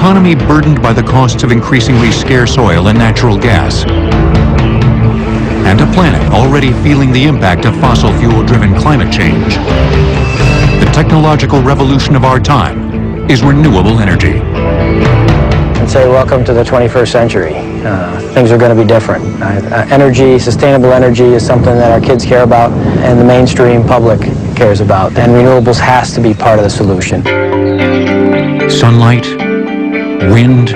economy burdened by the costs of increasingly scarce oil and natural gas, and a planet already feeling the impact of fossil fuel-driven climate change, the technological revolution of our time is renewable energy. I'd say welcome to the 21st century. Things are going to be different. Energy, sustainable energy is something that our kids care about and the mainstream public cares about, and renewables has to be part of the solution. Sunlight, wind,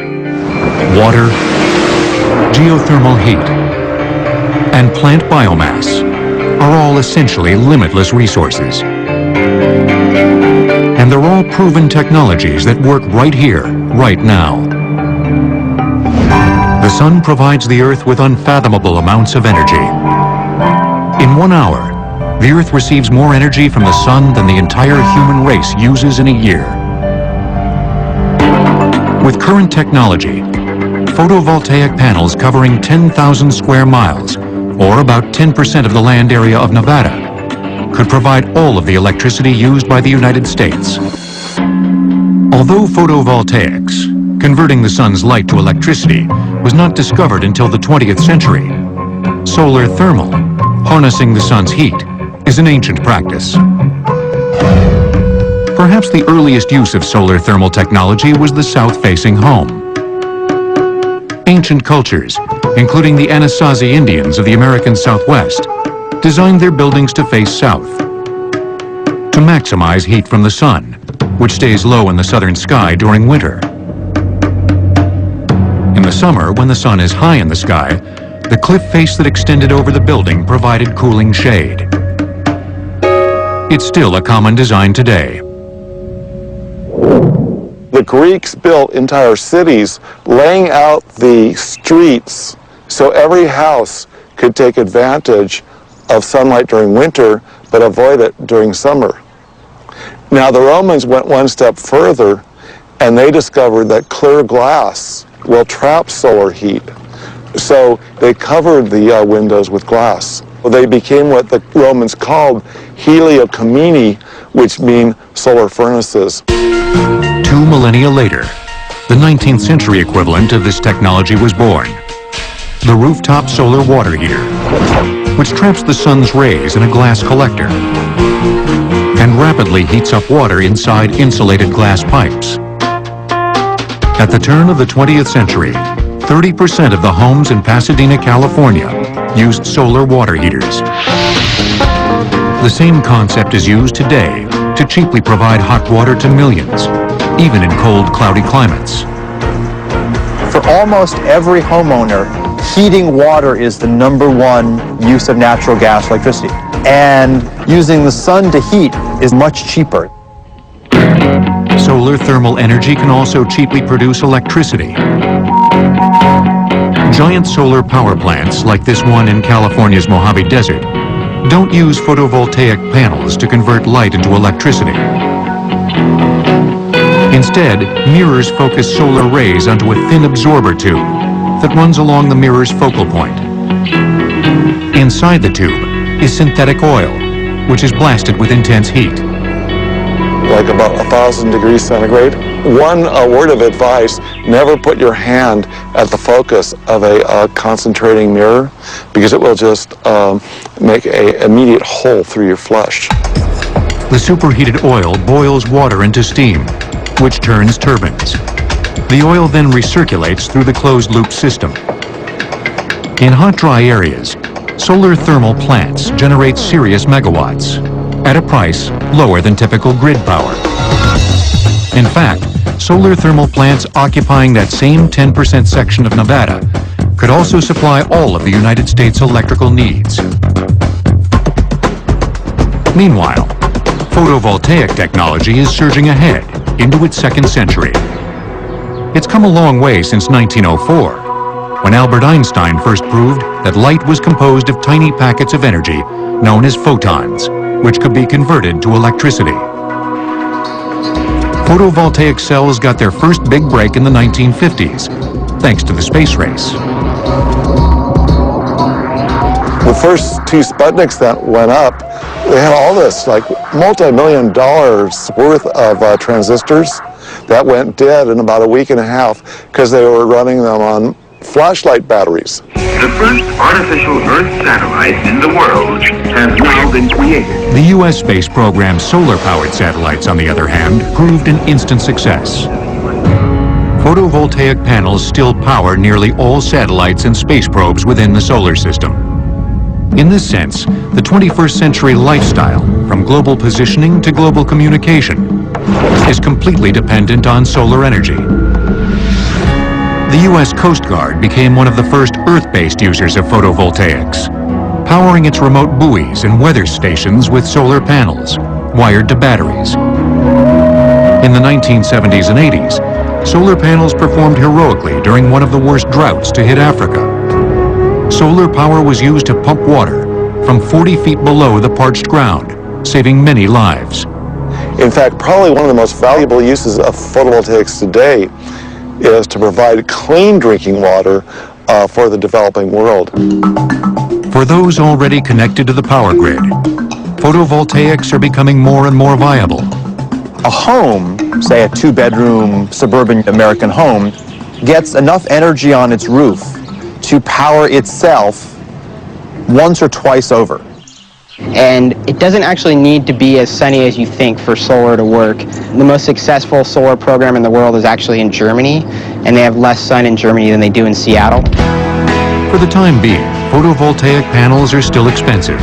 water, geothermal heat, and plant biomass are all essentially limitless resources. And they're all proven technologies that work right here, right now. The sun provides the Earth with unfathomable amounts of energy. In 1 hour, the Earth receives more energy from the sun than the entire human race uses in a year. With current technology, photovoltaic panels covering 10,000 square miles, or about 10% of the land area of Nevada, could provide all of the electricity used by the United States. Although photovoltaics, converting the sun's light to electricity, was not discovered until the 20th century, solar thermal, harnessing the sun's heat, is an ancient practice. Perhaps the earliest use of solar thermal technology was the south-facing home. Ancient cultures, including the Anasazi Indians of the American Southwest, designed their buildings to face south, to maximize heat from the sun, which stays low in the southern sky during winter. In the summer, when the sun is high in the sky, the cliff face that extended over the building provided cooling shade. It's still a common design today. The Greeks built entire cities laying out the streets so every house could take advantage of sunlight during winter but avoid it during summer. Now the Romans went one step further and they discovered that clear glass will trap solar heat. So they covered the windows with glass. They became what the Romans called heliocamini, which mean solar furnaces. 2 millennia later, the 19th century equivalent of this technology was born. The rooftop solar water heater, which traps the sun's rays in a glass collector and rapidly heats up water inside insulated glass pipes. At the turn of the 20th century, 30% of the homes in Pasadena, California, used solar water heaters. The same concept is used today to cheaply provide hot water to millions, even in cold, cloudy climates. For almost every homeowner, heating water is the #1 use of natural gas electricity. And using the sun to heat is much cheaper. Solar thermal energy can also cheaply produce electricity. Giant solar power plants, like this one in California's Mojave Desert, don't use photovoltaic panels to convert light into electricity. Instead, mirrors focus solar rays onto a thin absorber tube that runs along the mirror's focal point. Inside the tube is synthetic oil, which is blasted with intense heat. Like about 1,000 degrees centigrade. One word of advice, never put your hand at the focus of a concentrating mirror because it will just make an immediate hole through your flesh. The superheated oil boils water into steam, which turns turbines. The oil then recirculates through the closed-loop system. In hot, dry areas, solar thermal plants generate serious megawatts at a price lower than typical grid power. In fact, solar thermal plants occupying that same 10% section of Nevada could also supply all of the United States' electrical needs. Meanwhile, photovoltaic technology is surging ahead into its second century. It's come a long way since 1904, when Albert Einstein first proved that light was composed of tiny packets of energy known as photons, which could be converted to electricity. Photovoltaic cells got their first big break in the 1950s, thanks to the space race. The first two Sputniks that went up, they had all this like multi-million dollars worth of transistors that went dead in about a week and a half because they were running them on flashlight batteries. The first artificial Earth satellite in the world has now been created. The U.S. space program's solar-powered satellites, on the other hand, proved an instant success. Photovoltaic panels still power nearly all satellites and space probes within the solar system. In this sense, the 21st century lifestyle, from global positioning to global communication, is completely dependent on solar energy. The U.S. Coast Guard became one of the first Earth-based users of photovoltaics, powering its remote buoys and weather stations with solar panels, wired to batteries. In the 1970s and 80s, solar panels performed heroically during one of the worst droughts to hit Africa. Solar power was used to pump water from 40 feet below the parched ground, saving many lives. In fact, probably one of the most valuable uses of photovoltaics today is to provide clean drinking water for the developing world. For those already connected to the power grid, photovoltaics are becoming more and more viable. A home, say a two-bedroom suburban American home, gets enough energy on its roof to power itself once or twice over. And it doesn't actually need to be as sunny as you think for solar to work. The most successful solar program in the world is actually in Germany, and they have less sun in Germany than they do in Seattle. For the time being, photovoltaic panels are still expensive,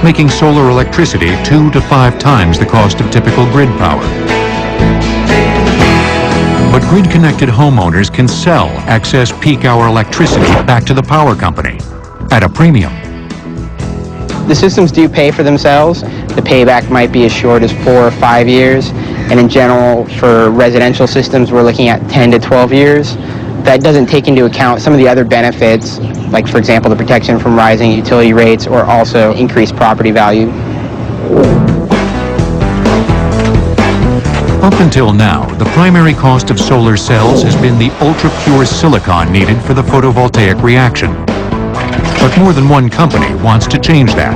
making solar electricity 2 to 5 times the cost of typical grid power. But grid-connected homeowners can sell excess peak hour electricity back to the power company at a premium. The systems do pay for themselves. The payback might be as short as 4 or 5 years, and in general, for residential systems, we're looking at 10 to 12 years. That doesn't take into account some of the other benefits, like, for example, the protection from rising utility rates or also increased property value. Up until now, the primary cost of solar cells has been the ultra-pure silicon needed for the photovoltaic reaction. But more than one company wants to change that.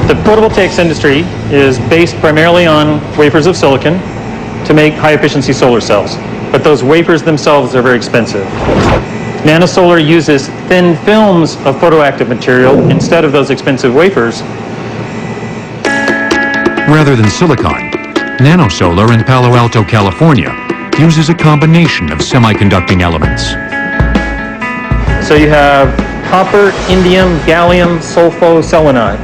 The photovoltaics industry is based primarily on wafers of silicon to make high-efficiency solar cells, but those wafers themselves are very expensive. Nanosolar uses thin films of photoactive material instead of those expensive wafers. Rather than silicon, Nanosolar in Palo Alto, California, uses a combination of semiconducting elements. So you have copper, indium, gallium, sulfo, selenide.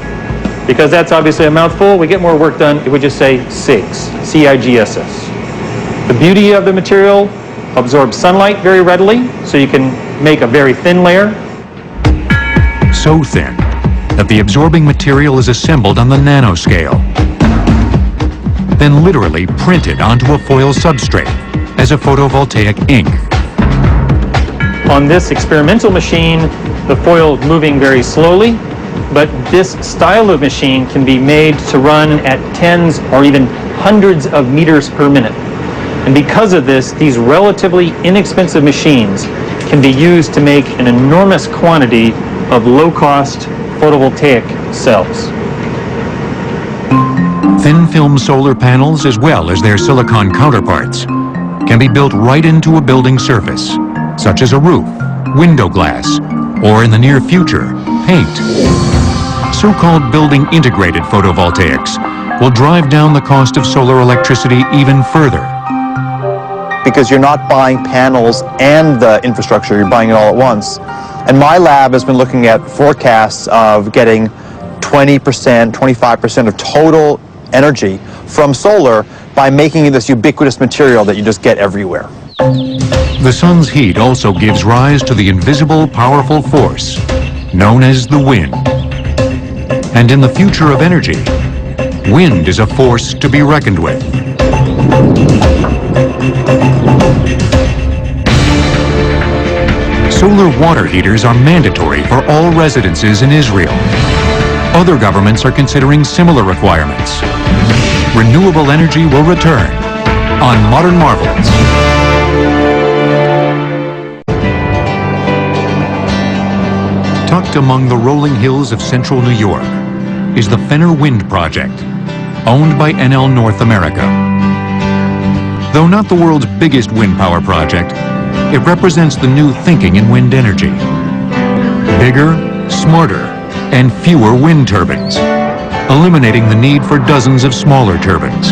Because that's obviously a mouthful, we get more work done if we just say CIGS, C-I-G-S-S. The beauty of the material absorbs sunlight very readily, so you can make a very thin layer. So thin that the absorbing material is assembled on the nanoscale, then literally printed onto a foil substrate as a photovoltaic ink. On this experimental machine, the foil is moving very slowly, but this style of machine can be made to run at tens or even hundreds of meters per minute. And because of this, these relatively inexpensive machines can be used to make an enormous quantity of low-cost photovoltaic cells. Thin film solar panels, as well as their silicon counterparts, can be built right into a building surface, such as a roof, window glass, or in the near future, paint. So-called building integrated photovoltaics will drive down the cost of solar electricity even further. Because you're not buying panels and the infrastructure, you're buying it all at once. And my lab has been looking at forecasts of getting 20%, 25% of total energy from solar by making it this ubiquitous material that you just get everywhere. The sun's heat also gives rise to the invisible, powerful force known as the wind. And in the future of energy, wind is a force to be reckoned with. Solar water heaters are mandatory for all residences in Israel. Other governments are considering similar requirements. Renewable energy will return on Modern Marvels. Tucked tucked among the rolling hills of central New York is the Fenner Wind Project, owned by NL North America. Though not the world's biggest wind power project, it represents the new thinking in wind energy. Bigger, smarter, and fewer wind turbines, eliminating the need for dozens of smaller turbines.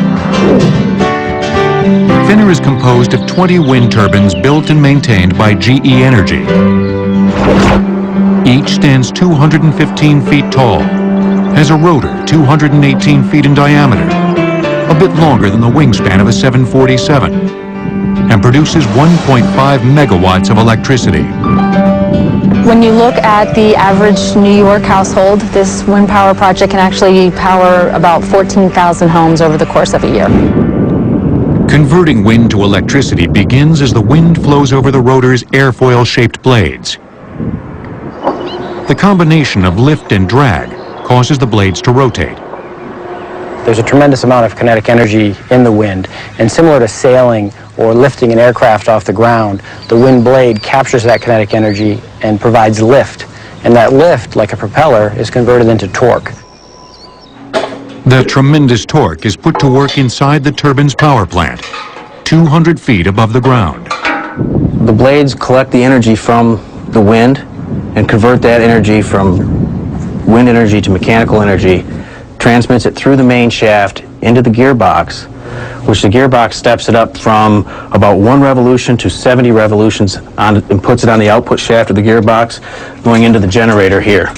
Fenner is composed of 20 wind turbines built and maintained by GE Energy. Each stands 215 feet tall, has a rotor 218 feet in diameter, a bit longer than the wingspan of a 747, and produces 1.5 megawatts of electricity. When you look at the average New York household, this wind power project can actually power about 14,000 homes over the course of a year. Converting wind to electricity begins as the wind flows over the rotor's airfoil-shaped blades. The combination of lift and drag causes the blades to rotate. There's a tremendous amount of kinetic energy in the wind, and similar to sailing or lifting an aircraft off the ground, the wind blade captures that kinetic energy and provides lift. And that lift, like a propeller, is converted into torque. The tremendous torque is put to work inside the turbine's power plant, 200 feet above the ground. The blades collect the energy from the wind and convert that energy from wind energy to mechanical energy, transmits it through the main shaft into the gearbox, which the gearbox steps it up from about 1 revolution to 70 revolutions and puts it on the output shaft of the gearbox, going into the generator here,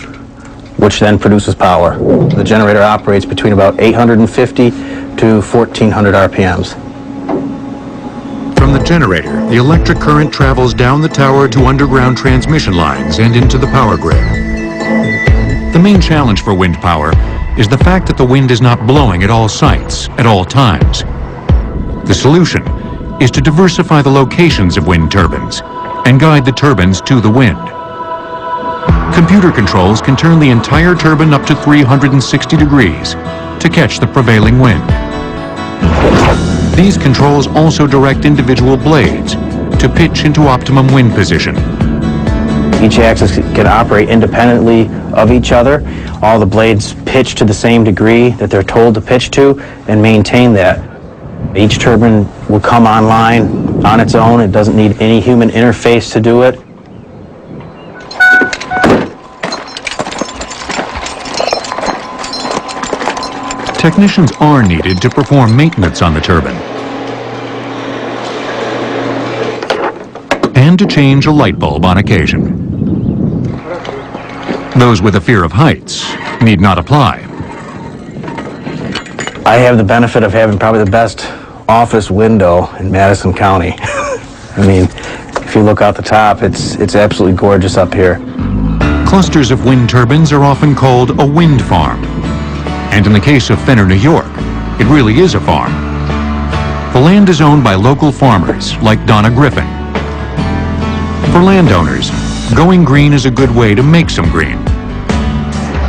which then produces power. The generator operates between about 850 to 1400 RPMs. From the generator, the electric current travels down the tower to underground transmission lines and into the power grid. The main challenge for wind power is the fact that the wind is not blowing at all sites, at all times. The solution is to diversify the locations of wind turbines and guide the turbines to the wind. Computer controls can turn the entire turbine up to 360 degrees to catch the prevailing wind. These controls also direct individual blades to pitch into optimum wind position. Each axis can operate independently of each other. All the blades pitch to the same degree that they're told to pitch to and maintain that. Each turbine will come online on its own. It doesn't need any human interface to do it. Technicians are needed to perform maintenance on the turbine and to change a light bulb on occasion. Those with a fear of heights need not apply. I have the benefit of having probably the best office window in Madison County. I mean, if you look out the top, it's absolutely gorgeous up here. Clusters of wind turbines are often called a wind farm. And in the case of Fenner, New York, it really is a farm. The land is owned by local farmers like Donna Griffin. For landowners, going green is a good way to make some green.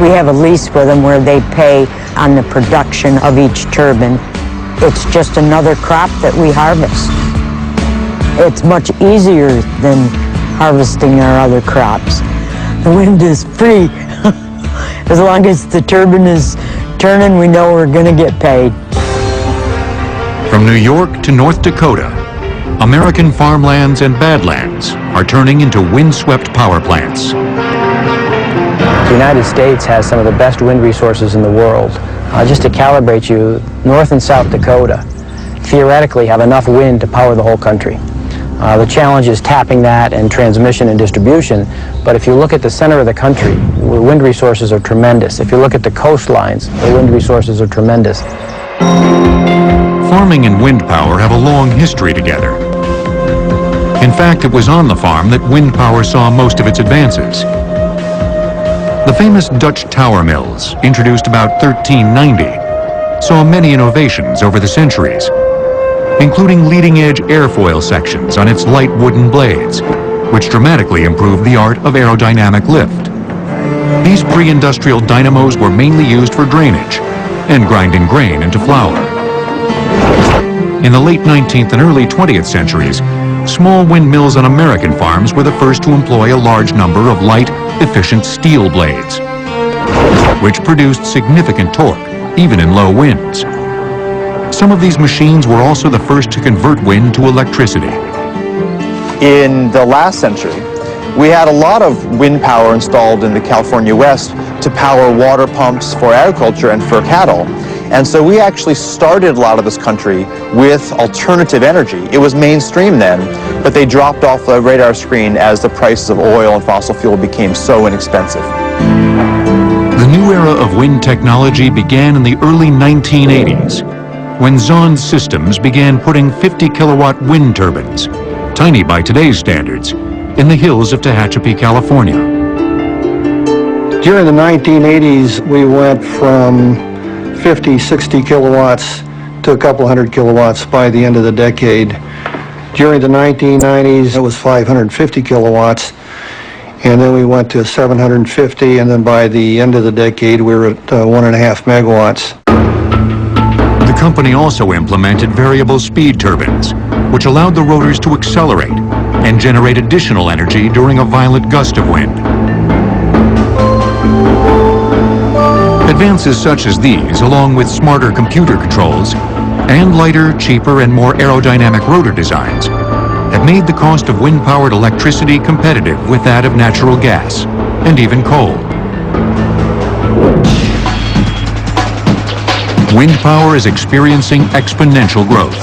We have a lease with them where they pay on the production of each turbine. It's just another crop that we harvest. It's much easier than harvesting our other crops. The wind is free. As long as the turbine is turning, we know we're going to get paid. From New York to North Dakota, American farmlands and badlands are turning into windswept power plants. The United States has some of the best wind resources in the world. Just to calibrate you, North and South Dakota theoretically have enough wind to power the whole country. The challenge is tapping that and transmission and distribution, but if you look at the center of the country, the wind resources are tremendous. If you look at the coastlines, the wind resources are tremendous. Farming and wind power have a long history together. In fact, it was on the farm that wind power saw most of its advances. The famous Dutch tower mills, introduced about 1390, saw many innovations over the centuries, including leading-edge airfoil sections on its light wooden blades, which dramatically improved the art of aerodynamic lift. These pre-industrial dynamos were mainly used for drainage and grinding grain into flour. In the late 19th and early 20th centuries, small windmills on American farms were the first to employ a large number of light, efficient steel blades, which produced significant torque, even in low winds. Some of these machines were also the first to convert wind to electricity. In the last century, we had a lot of wind power installed in the California West to power water pumps for agriculture and for cattle. And so we actually started a lot of this country with alternative energy. It was mainstream then, but they dropped off the radar screen as the prices of oil and fossil fuel became so inexpensive. The new era of wind technology began in the early 1980s, when Zond Systems began putting 50-kilowatt wind turbines, tiny by today's standards, in the hills of Tehachapi, California. During the 1980s, we went from 50, 60 kilowatts to a couple hundred kilowatts by the end of the decade. During the 1990s, it was 550 kilowatts, and then we went to 750, and then by the end of the decade, we were at 1.5 megawatts. The company also implemented variable speed turbines, which allowed the rotors to accelerate and generate additional energy during a violent gust of wind. Advances such as these, along with smarter computer controls and lighter, cheaper, and more aerodynamic rotor designs, have made the cost of wind-powered electricity competitive with that of natural gas and even coal. Wind power is experiencing exponential growth.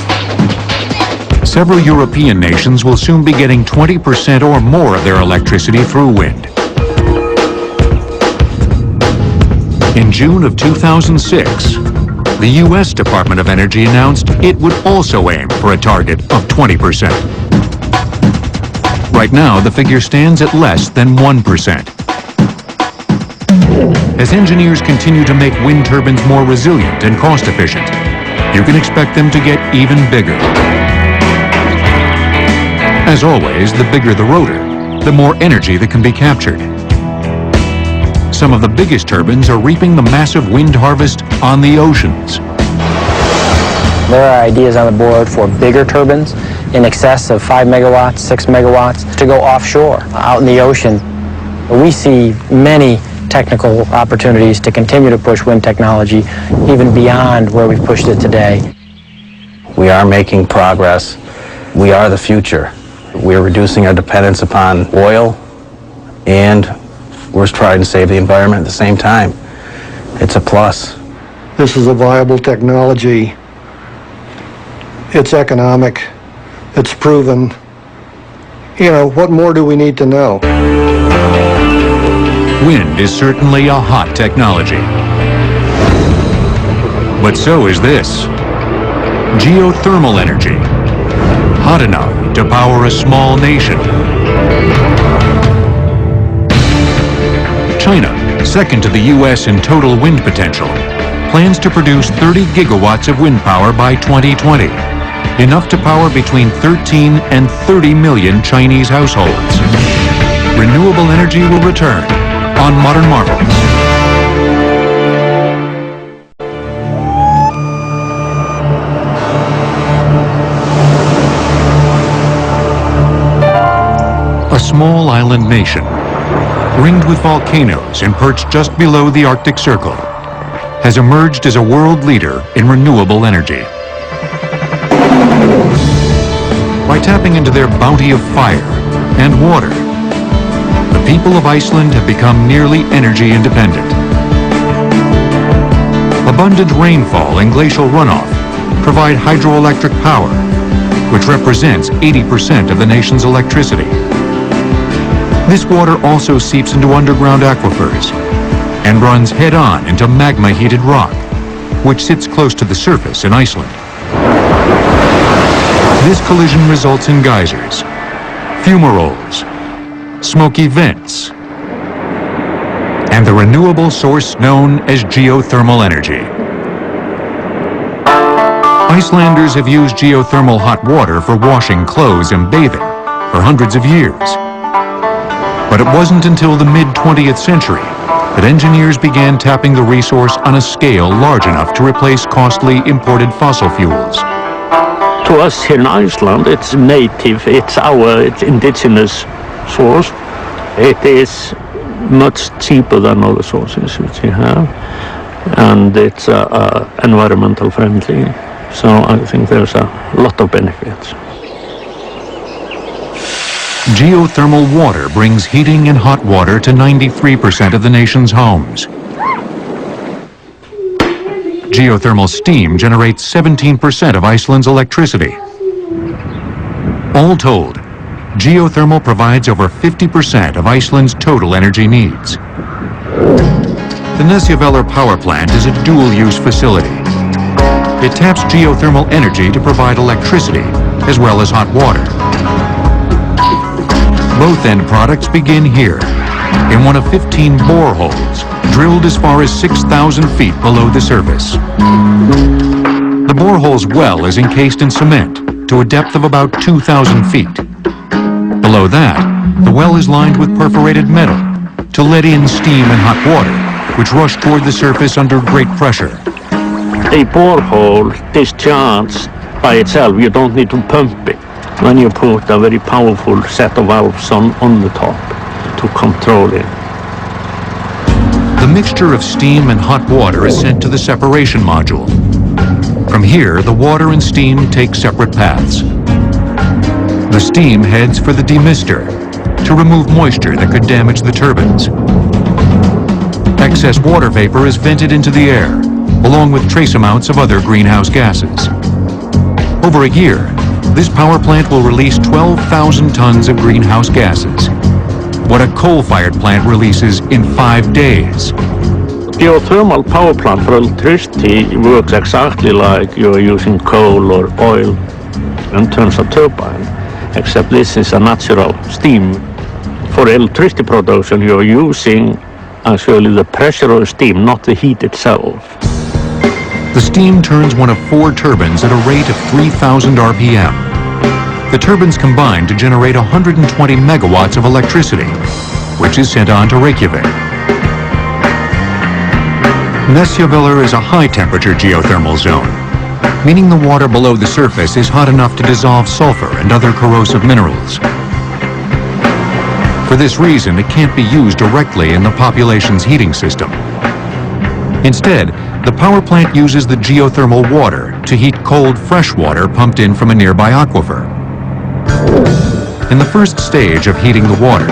Several European nations will soon be getting 20% or more of their electricity through wind. In June of 2006, the U.S. Department of Energy announced it would also aim for a target of 20%. Right now, the figure stands at less than 1%. As engineers continue to make wind turbines more resilient and cost-efficient, you can expect them to get even bigger. As always, the bigger the rotor, the more energy that can be captured. Some of the biggest turbines are reaping the massive wind harvest on the oceans. There are ideas on the board for bigger turbines in excess of 5 megawatts, 6 megawatts to go offshore, out in the ocean. We see many technical opportunities to continue to push wind technology even beyond where we've pushed it today. We are making progress. We are the future. We're reducing our dependence upon oil, and we're trying to save the environment at the same time. It's a plus. This is a viable technology. It's economic. It's proven. You know, what more do we need to know? Wind is certainly a hot technology. But so is this. Geothermal energy. Hot enough to power a small nation. China, second to the U.S. in total wind potential, plans to produce 30 gigawatts of wind power by 2020, enough to power between 13 and 30 million Chinese households. Renewable energy will return on Modern Marvels. A small island nation, ringed with volcanoes and perched just below the Arctic Circle, has emerged as a world leader in renewable energy. By tapping into their bounty of fire and water, the people of Iceland have become nearly energy independent. Abundant rainfall and glacial runoff provide hydroelectric power, which represents 80% of the nation's electricity. This water also seeps into underground aquifers and runs head-on into magma-heated rock, which sits close to the surface in Iceland. This collision results in geysers, fumaroles, smoky vents, and the renewable source known as geothermal energy. Icelanders have used geothermal hot water for washing clothes and bathing for hundreds of years. But it wasn't until the mid-20th century that engineers began tapping the resource on a scale large enough to replace costly imported fossil fuels. to us here in Iceland, it's native, it's our indigenous source. It is much cheaper than other sources which we have, and it's environmental friendly. So I think there's a lot of benefits. Geothermal water brings heating and hot water to 93% of the nation's homes. Geothermal steam generates 17% of Iceland's electricity. All told, geothermal provides over 50% of Iceland's total energy needs. The Nesjavellir power plant is a dual-use facility. It taps geothermal energy to provide electricity as well as hot water. Both end products begin here, in one of 15 boreholes, drilled as far as 6,000 feet below the surface. The borehole's well is encased in cement to a depth of about 2,000 feet. Below that, the well is lined with perforated metal to let in steam and hot water, which rush toward the surface under great pressure. A borehole discharges by itself. You don't need to pump it. When you put a very powerful set of valves on the top to control it. The mixture of steam and hot water is sent to the separation module. From here, the water and steam take separate paths. The steam heads for the demister to remove moisture that could damage the turbines. Excess water vapor is vented into the air, along with trace amounts of other greenhouse gases. Over a year, this power plant will release 12,000 tons of greenhouse gases, what a coal-fired plant releases in 5 days. Geothermal power plant for electricity works exactly like you're using coal or oil in terms of turbine, except this is a natural steam. For electricity production, you're using actually the pressure of steam, not the heat itself. The steam turns one of 4 turbines at a rate of 3,000 RPM. The turbines combine to generate 120 megawatts of electricity, which is sent on to Reykjavik. Nesjavellir is a high-temperature geothermal zone, meaning the water below the surface is hot enough to dissolve sulfur and other corrosive minerals. For this reason, it can't be used directly in the population's heating system. Instead, the power plant uses the geothermal water to heat cold fresh water pumped in from a nearby aquifer. In the first stage of heating the water,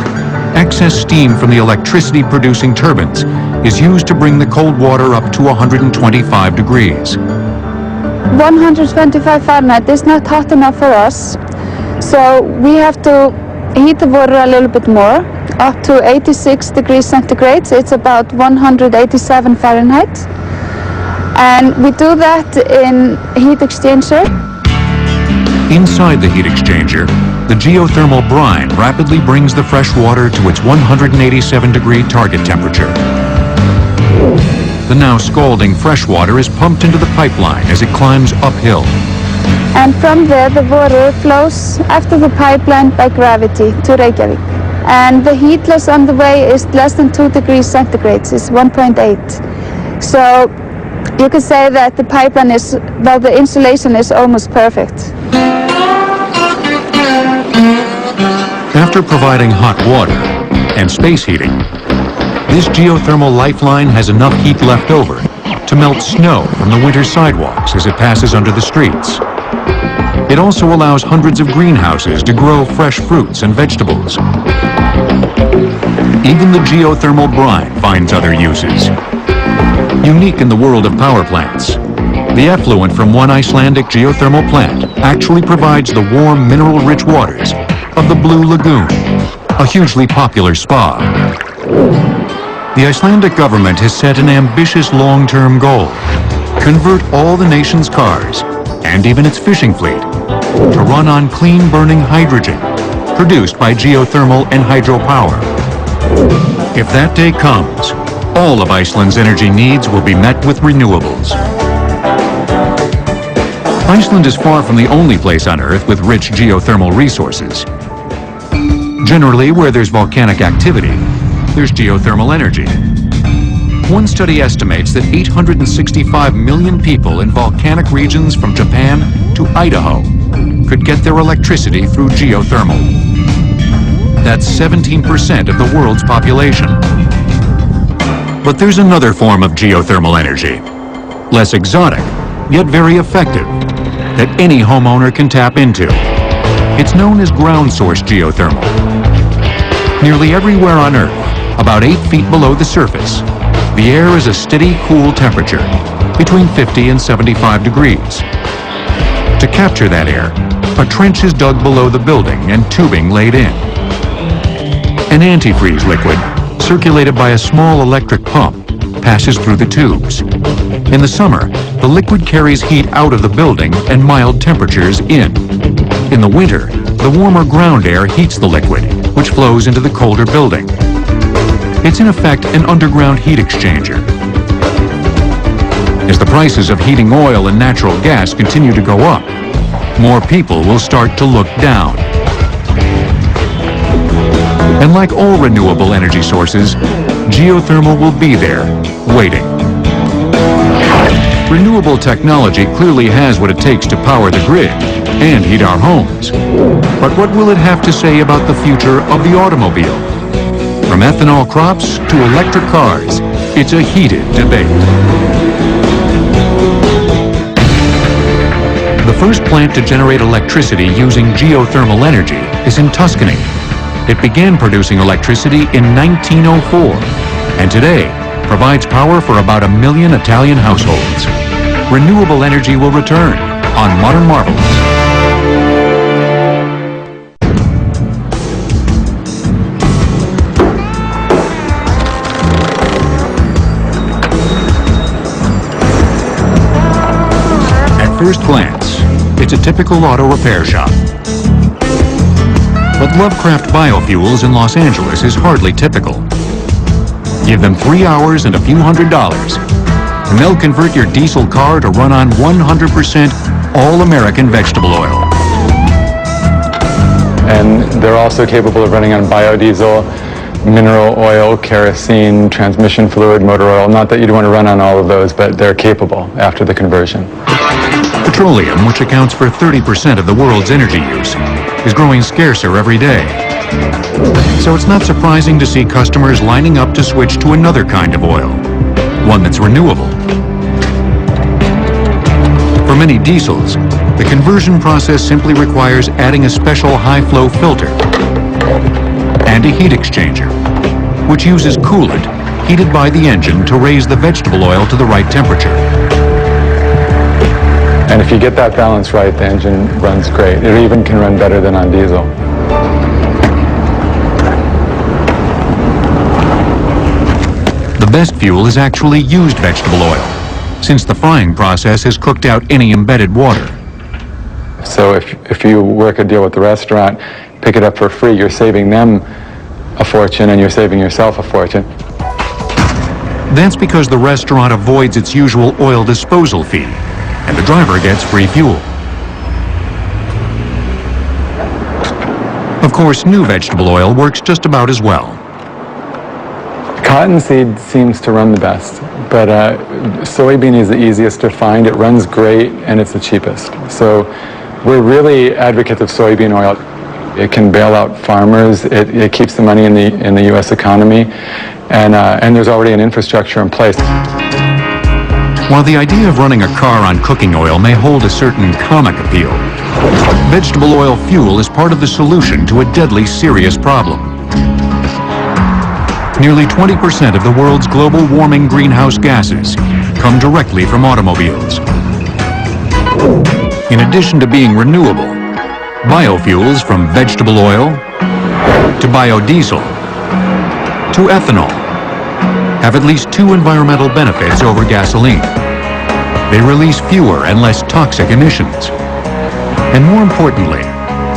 excess steam from the electricity-producing turbines is used to bring the cold water up to 125 degrees. 125 Fahrenheit is not hot enough for us, so we have to heat the water a little bit more, up to 86 degrees centigrade. It's about 187 Fahrenheit. And we do that in heat exchanger. Inside the heat exchanger, the geothermal brine rapidly brings the fresh water to its 187-degree target temperature. The now scalding fresh water is pumped into the pipeline as it climbs uphill. And from there, the water flows after the pipeline by gravity to Reykjavik. And the heat loss on the way is less than 2 degrees centigrade, it's 1.8. So you can say that the pipeline is, well, the insulation is almost perfect. After providing hot water and space heating, this geothermal lifeline has enough heat left over to melt snow from the winter sidewalks as it passes under the streets. It also allows hundreds of greenhouses to grow fresh fruits and vegetables. Even the geothermal brine finds other uses. Unique in the world of power plants, the effluent from one Icelandic geothermal plant actually provides the warm, mineral-rich waters of the Blue Lagoon, a hugely popular spa. The Icelandic government has set an ambitious long-term goal: convert all the nation's cars, and even its fishing fleet, to run on clean-burning hydrogen, produced by geothermal and hydropower. If that day comes, all of Iceland's energy needs will be met with renewables. Iceland is far from the only place on Earth with rich geothermal resources. Generally, where there's volcanic activity, there's geothermal energy. One study estimates that 865 million people in volcanic regions from Japan to Idaho could get their electricity through geothermal. That's 17% of the world's population. But there's another form of geothermal energy, less exotic, yet very effective, that any homeowner can tap into. It's known as ground source geothermal. Nearly everywhere on Earth, about 8 feet below the surface, the air is a steady, cool temperature, between 50 and 75 degrees. To capture that air, a trench is dug below the building and tubing laid in. An antifreeze liquid, circulated by a small electric pump, passes through the tubes. In the summer, the liquid carries heat out of the building and mild temperatures in. In the winter, the warmer ground air heats the liquid, which flows into the colder building. It's in effect an underground heat exchanger. As the prices of heating oil and natural gas continue to go up, more people will start to look down. And like all renewable energy sources, geothermal will be there, waiting. Renewable technology clearly has what it takes to power the grid and heat our homes. But what will it have to say about the future of the automobile? From ethanol crops to electric cars, it's a heated debate. The first plant to generate electricity using geothermal energy is in Tuscany. It began producing electricity in 1904, and today provides power for about 1 million Italian households. Renewable energy will return on Modern Marvels. At first glance, it's a typical auto repair shop. But Lovecraft Biofuels in Los Angeles is hardly typical. Give them 3 hours and a few $100s, and they'll convert your diesel car to run on 100% all-American vegetable oil. And they're also capable of running on biodiesel, mineral oil, kerosene, transmission fluid, motor oil. Not that you'd want to run on all of those, but they're capable after the conversion. Petroleum, which accounts for 30% of the world's energy use, is growing scarcer every day. So it's not surprising to see customers lining up to switch to another kind of oil, one that's renewable. For many diesels, the conversion process simply requires adding a special high-flow filter and a heat exchanger, which uses coolant heated by the engine to raise the vegetable oil to the right temperature. And if you get that balance right, the engine runs great. It even can run better than on diesel. The best fuel is actually used vegetable oil, since the frying process has cooked out any embedded water. So if you work a deal with the restaurant, pick it up for free, you're saving them a fortune and you're saving yourself a fortune. That's because the restaurant avoids its usual oil disposal fee, and the driver gets free fuel. Of course, new vegetable oil works just about as well. Cottonseed seems to run the best, but soybean is the easiest to find. It runs great and it's the cheapest. So we're really advocates of soybean oil. It can bail out farmers. It keeps the money in the U.S. economy, and there's already an infrastructure in place. While the idea of running a car on cooking oil may hold a certain comic appeal, vegetable oil fuel is part of the solution to a deadly serious problem. Nearly 20% of the world's global warming greenhouse gases come directly from automobiles. In addition to being renewable, biofuels from vegetable oil to biodiesel to ethanol have at least 2 environmental benefits over gasoline. They release fewer and less toxic emissions. And more importantly,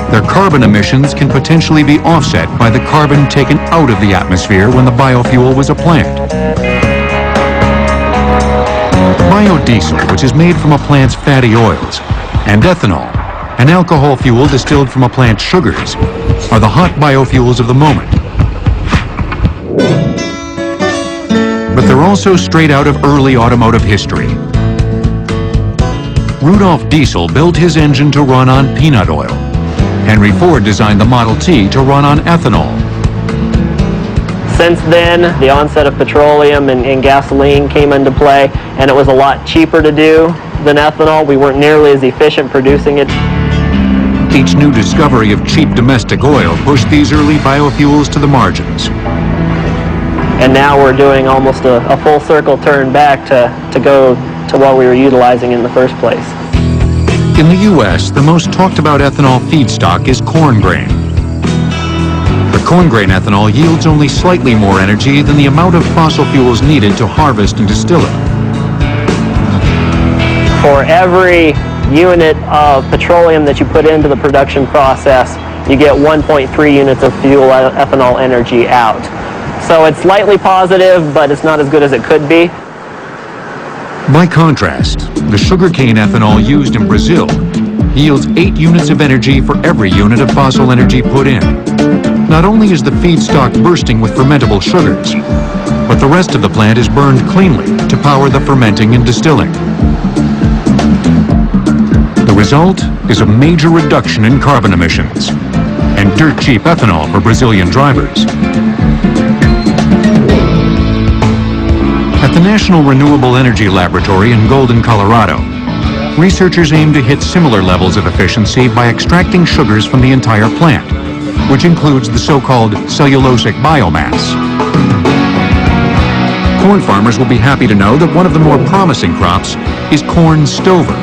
their carbon emissions can potentially be offset by the carbon taken out of the atmosphere when the biofuel was a plant. Biodiesel, which is made from a plant's fatty oils, and ethanol, an alcohol fuel distilled from a plant's sugars, are the hot biofuels of the moment. But they're also straight out of early automotive history. Rudolf Diesel built his engine to run on peanut oil. Henry Ford designed the Model T to run on ethanol. Since then, the onset of petroleum and gasoline came into play, and it was a lot cheaper to do than ethanol. We weren't nearly as efficient producing it. Each new discovery of cheap domestic oil pushed these early biofuels to the margins. And now we're doing almost a full circle turn back to go to what we were utilizing in the first place. In the U.S., the most talked about ethanol feedstock is corn grain. But corn grain ethanol yields only slightly more energy than the amount of fossil fuels needed to harvest and distill it. For every unit of petroleum that you put into the production process, you get 1.3 units of fuel ethanol energy out. So it's slightly positive, but it's not as good as it could be. By contrast, the sugarcane ethanol used in Brazil yields 8 units of energy for every unit of fossil energy put in. Not only is the feedstock bursting with fermentable sugars, but the rest of the plant is burned cleanly to power the fermenting and distilling. The result is a major reduction in carbon emissions and dirt-cheap ethanol for Brazilian drivers. At the National Renewable Energy Laboratory in Golden, Colorado, researchers aim to hit similar levels of efficiency by extracting sugars from the entire plant, which includes the so-called cellulosic biomass. Corn farmers will be happy to know that one of the more promising crops is corn stover.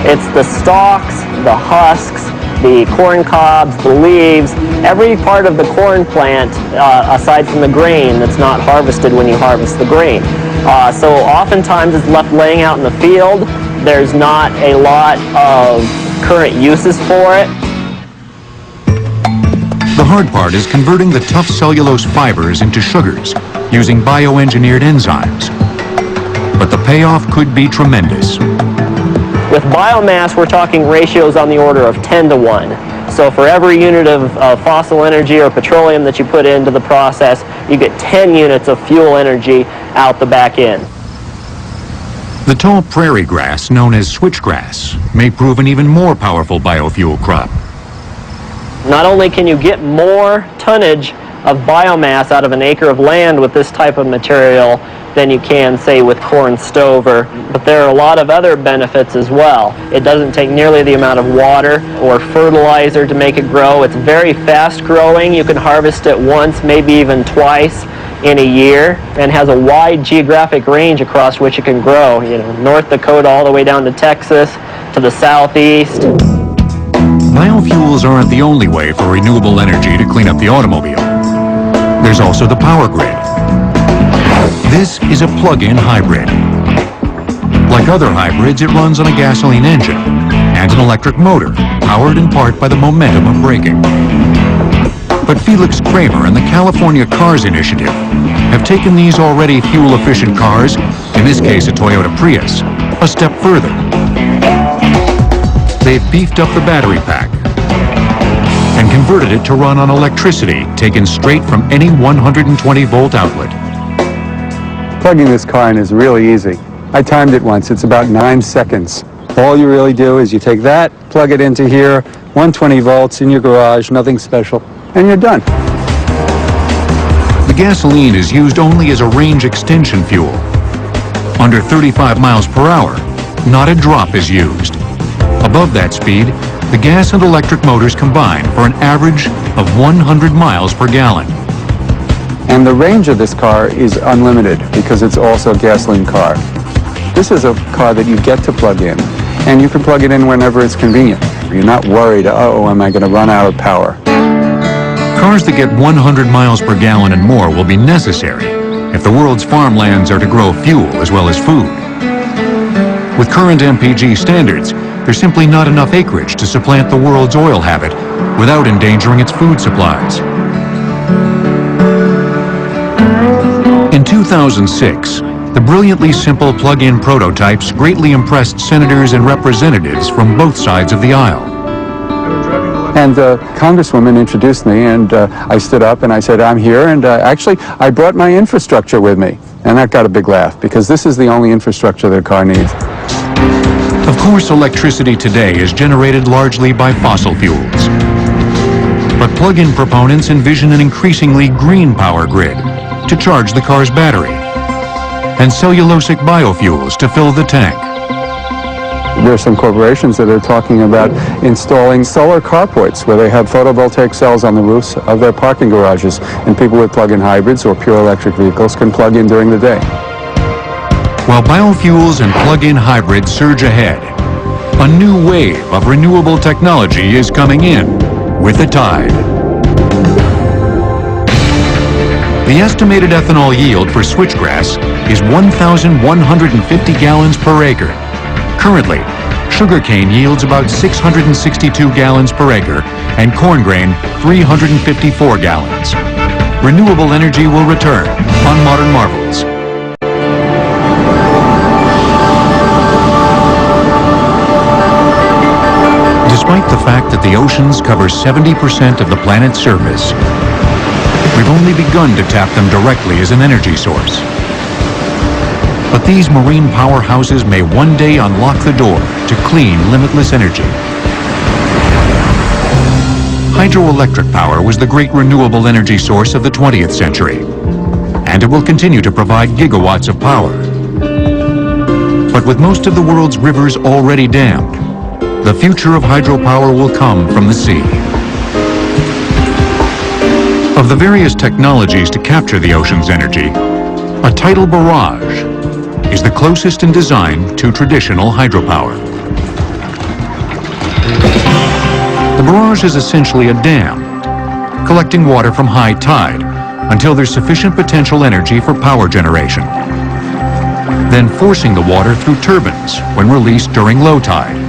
It's the stalks, the husks, the corn cobs, the leaves, every part of the corn plant, aside from the grain, that's not harvested when you harvest the grain. So oftentimes it's left laying out in the field. There's not a lot of current uses for it. The hard part is converting the tough cellulose fibers into sugars using bioengineered enzymes. But the payoff could be tremendous. With biomass, we're talking ratios on the order of 10 to 1. So for every unit of fossil energy or petroleum that you put into the process, you get 10 units of fuel energy out the back end. The tall prairie grass, known as switchgrass, may prove an even more powerful biofuel crop. Not only can you get more tonnage of biomass out of an acre of land with this type of material than you can, say, with corn stover, but there are a lot of other benefits as well. It doesn't take nearly the amount of water or fertilizer to make it grow. It's very fast growing. You can harvest it once, maybe even twice in a year, and has a wide geographic range across which it can grow. You know, North Dakota all the way down to Texas, to the southeast. Biofuels aren't the only way for renewable energy to clean up the automobile. There's also the power grid. This is a plug-in hybrid. Like other hybrids, it runs on a gasoline engine and an electric motor, powered in part by the momentum of braking. But Felix Kramer and the California Cars Initiative have taken these already fuel-efficient cars, in this case a Toyota Prius, a step further. They've beefed up the battery pack and converted it to run on electricity taken straight from any 120-volt outlet. Plugging this car in is really easy. I timed it once. It's about 9 seconds. All you really do is you take that, plug it into here, 120 volts in your garage, nothing special, and you're done. The gasoline is used only as a range extension fuel. Under 35 miles per hour, not a drop is used. Above that speed, the gas and electric motors combine for an average of 100 miles per gallon. And the range of this car is unlimited because it's also a gasoline car. This is a car that you get to plug in, and you can plug it in whenever it's convenient. You're not worried, oh, am I going to run out of power? Cars that get 100 miles per gallon and more will be necessary if the world's farmlands are to grow fuel as well as food. With current MPG standards, there's simply not enough acreage to supplant the world's oil habit without endangering its food supplies. In 2006, the brilliantly simple plug-in prototypes greatly impressed senators and representatives from both sides of the aisle. And the Congresswoman introduced me, and I stood up and I said, I'm here, and actually I brought my infrastructure with me. And that got a big laugh, because this is the only infrastructure that a car needs. Of course, electricity today is generated largely by fossil fuels. But plug-in proponents envision an increasingly green power grid to charge the car's battery, and cellulosic biofuels to fill the tank. There are some corporations that are talking about installing solar carports where they have photovoltaic cells on the roofs of their parking garages, and people with plug-in hybrids or pure electric vehicles can plug in during the day. While biofuels and plug-in hybrids surge ahead, a new wave of renewable technology is coming in with the tide. The estimated ethanol yield for switchgrass is 1,150 gallons per acre. Currently, sugarcane yields about 662 gallons per acre and corn grain 354 gallons. Renewable energy will return on Modern Marvels. Despite the fact that the oceans cover 70% of the planet's surface, we've only begun to tap them directly as an energy source. But these marine powerhouses may one day unlock the door to clean, limitless energy. Hydroelectric power was the great renewable energy source of the 20th century, and it will continue to provide gigawatts of power. But with most of the world's rivers already dammed, the future of hydropower will come from the sea. Of the various technologies to capture the ocean's energy, a tidal barrage is the closest in design to traditional hydropower. The barrage is essentially a dam, collecting water from high tide until there's sufficient potential energy for power generation, then forcing the water through turbines when released during low tide.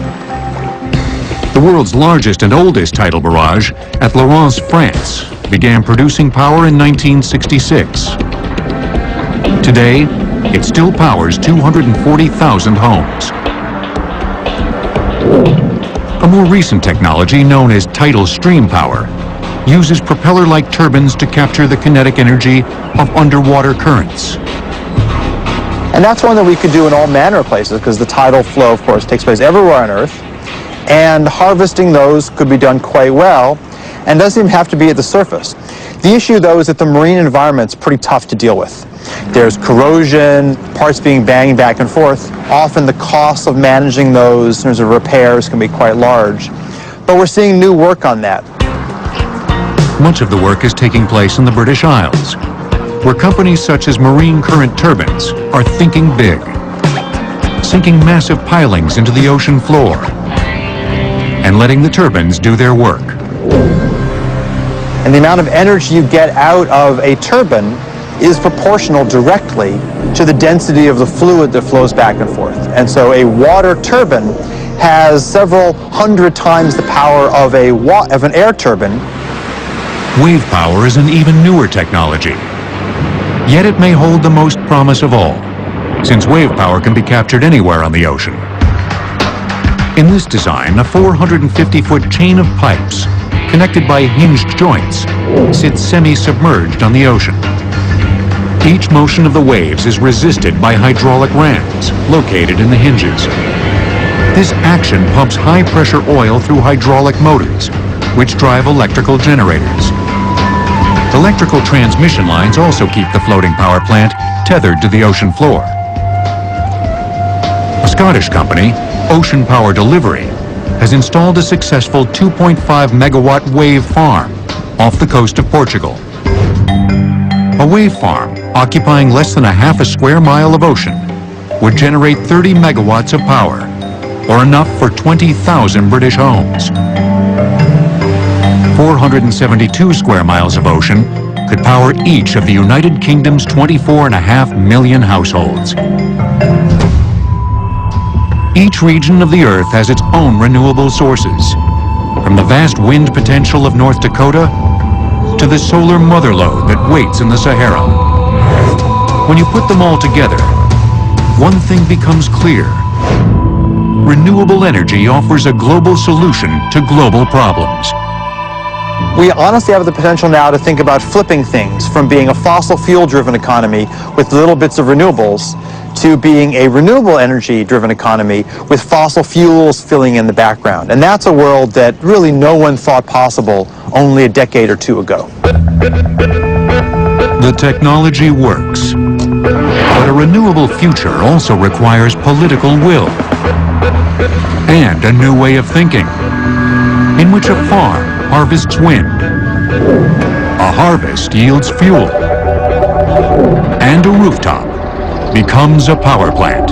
The world's largest and oldest tidal barrage at Lorence, France, began producing power in 1966. Today, it still powers 240,000 homes. A more recent technology known as tidal stream power uses propeller-like turbines to capture the kinetic energy of underwater currents. And that's one that we could do in all manner of places because the tidal flow, of course, takes place everywhere on Earth. And harvesting those could be done quite well and doesn't even have to be at the surface. The issue, though, is that the marine environment's pretty tough to deal with. There's corrosion, parts being banged back and forth. Often the cost of managing those in terms of repairs can be quite large. But we're seeing new work on that. Much of the work is taking place in the British Isles, where companies such as Marine Current Turbines are thinking big, sinking massive pilings into the ocean floor and letting the turbines do their work. And the amount of energy you get out of a turbine is proportional directly to the density of the fluid that flows back and forth. And so a water turbine has several hundred times the power of an air turbine. Wave power is an even newer technology. Yet it may hold the most promise of all, since wave power can be captured anywhere on the ocean. In this design, a 450-foot chain of pipes, connected by hinged joints, sits semi-submerged on the ocean. Each motion of the waves is resisted by hydraulic rams located in the hinges. This action pumps high-pressure oil through hydraulic motors, which drive electrical generators. Electrical transmission lines also keep the floating power plant tethered to the ocean floor. A Scottish company, Ocean Power Delivery, has installed a successful 2.5 megawatt wave farm off the coast of Portugal. A wave farm occupying less than half a square mile of ocean would generate 30 megawatts of power, or enough for 20,000 British homes. 472 square miles of ocean could power each of the United Kingdom's 24.5 million households. Each region of the Earth has its own renewable sources, from the vast wind potential of North Dakota to the solar motherlode that waits in the Sahara. When you put them all together, one thing becomes clear. Renewable energy offers a global solution to global problems. We honestly have the potential now to think about flipping things from being a fossil fuel-driven economy with little bits of renewables to being a renewable energy driven economy with fossil fuels filling in the background. And that's a world that really no one thought possible only a decade or two ago. The technology works, but a renewable future also requires political will and a new way of thinking, in which a farm harvests wind, a harvest yields fuel, and a rooftop becomes a power plant.